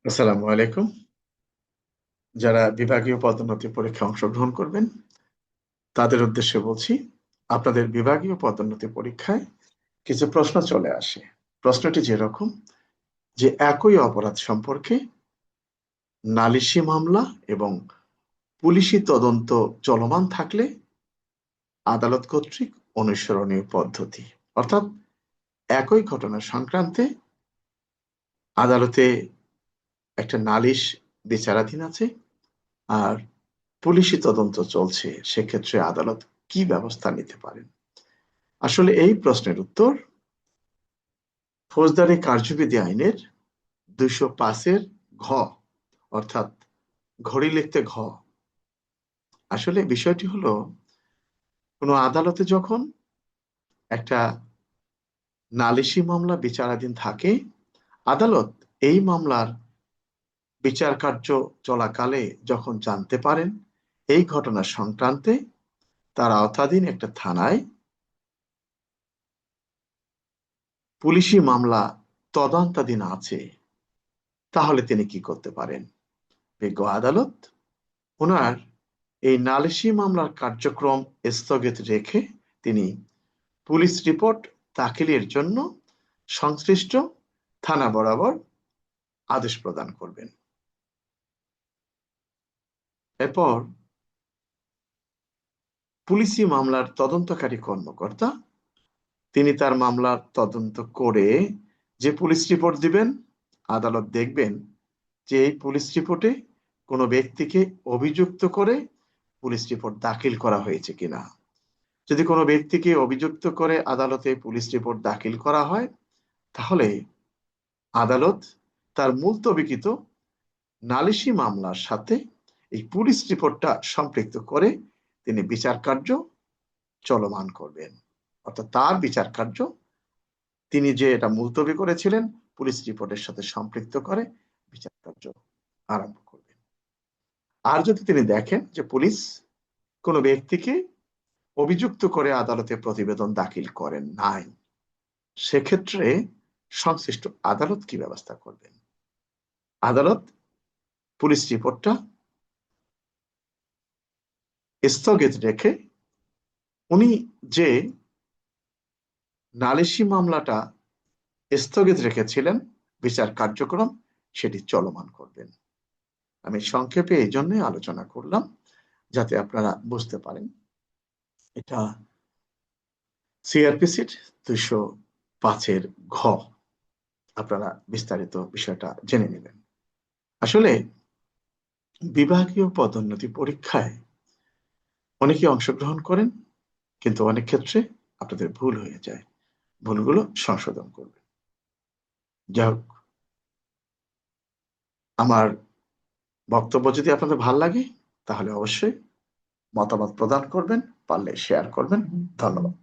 আসসালামু আলাইকুম। যারা বিভাগীয় পদোন্নতি পরীক্ষায় অংশগ্রহণ করবেন তাদের উদ্দেশ্যে বলছি, আপনাদের বিভাগীয় পদোন্নতি পরীক্ষায় কিছু প্রশ্ন চলে আসে। প্রশ্নটি যেরকম যে একই অপরাধ সম্পর্কে নালিশি মামলা এবং পুলিশি তদন্ত চলমান থাকলে আদালত কর্তৃক অনুসরণীয় পদ্ধতি, অর্থাৎ একই ঘটনা সংক্রান্তে আদালতে একটা নালিশ বিচারাধীন আছে আর পুলিশি তদন্ত চলছে, সেক্ষেত্রে আদালত কি ব্যবস্থা নিতে পারেন। আসলে এই প্রশ্নের উত্তর ফৌজদারি কার্যবিধি আইনের 205-এর ঘ, অর্থাৎ ঘড়ি লিখতে ঘ। আসলে বিষয়টি হলো, কোনো আদালতে যখন একটা নালিশি মামলা বিচারাধীন থাকে, আদালত এই মামলার বিচার কার্য চলাকালে যখন জানতে পারেন এই ঘটনা সংক্রান্তে তার আওতাধীন একটা থানায় পুলিশি মামলা তদন্তাধীন আছে, তাহলে তিনি কি করতে পারেন? বিজ্ঞ আদালত ওনার এই নালিশি মামলার কার্যক্রম স্থগিত রেখে তিনি পুলিশ রিপোর্ট দাখিলের জন্য সংশ্লিষ্ট থানা বরাবর আদেশ প্রদান করবেন। এরপর পুলিশি মামলার তদন্তকারী কর্মকর্তা তিনি তার মামলার তদন্ত করে যে পুলিশ রিপোর্ট দিবেন, আদালত দেখবেন যে এই পুলিশ রিপোর্টে কোনো ব্যক্তিকে অভিযুক্ত করে পুলিশ রিপোর্ট দাখিল করা হয়েছে কিনা। যদি কোনো ব্যক্তিকে অভিযুক্ত করে আদালতে পুলিশ রিপোর্ট দাখিল করা হয়, তাহলে আদালত তার মুলতবিকৃত নালিশি মামলার সাথে এই পুলিশ রিপোর্টটা সম্পৃক্ত করে তিনি বিচার কার্য চলমান করবেন। অর্থাৎ তার বিচার কার্য তিনি যে এটা মুলতবি করেছিলেন পুলিশ রিপোর্টের সাথে সম্পৃক্ত করে বিচার কার্য আরম্ভ করবেন। আর যদি তিনি দেখেন যে পুলিশ কোনো ব্যক্তিকে অভিযুক্ত করে আদালতে প্রতিবেদন দাখিল করেন নাই, সেক্ষেত্রে সংশ্লিষ্ট আদালত কি ব্যবস্থা করবেন? আদালত পুলিশ রিপোর্টটা স্থগিত রেখে উনি যে নালিশি মামলাটা স্থগিত রেখেছিলেন বিচার কার্যক্রম সেটি চলমান করবেন। আমি সংক্ষেপে এই জন্যই আলোচনা করলাম যাতে আপনারা বুঝতে পারেন। এটা সিআরপিসির 205-এর ঘ, আপনারা বিস্তারিত বিষয়টা জেনে নেবেন। আসলে বিভাগীয় পদোন্নতি পরীক্ষায় অনেকে অংশগ্রহণ করেন, কিন্তু অনেক ক্ষেত্রে আপনাদের ভুল হয়ে যায়। ভুলগুলো সংশোধন করবেন। যাই হোক, আমার বক্তব্য যদি আপনাদের ভালো লাগে তাহলে অবশ্যই মতামত প্রদান করবেন, পারলে শেয়ার করবেন। ধন্যবাদ।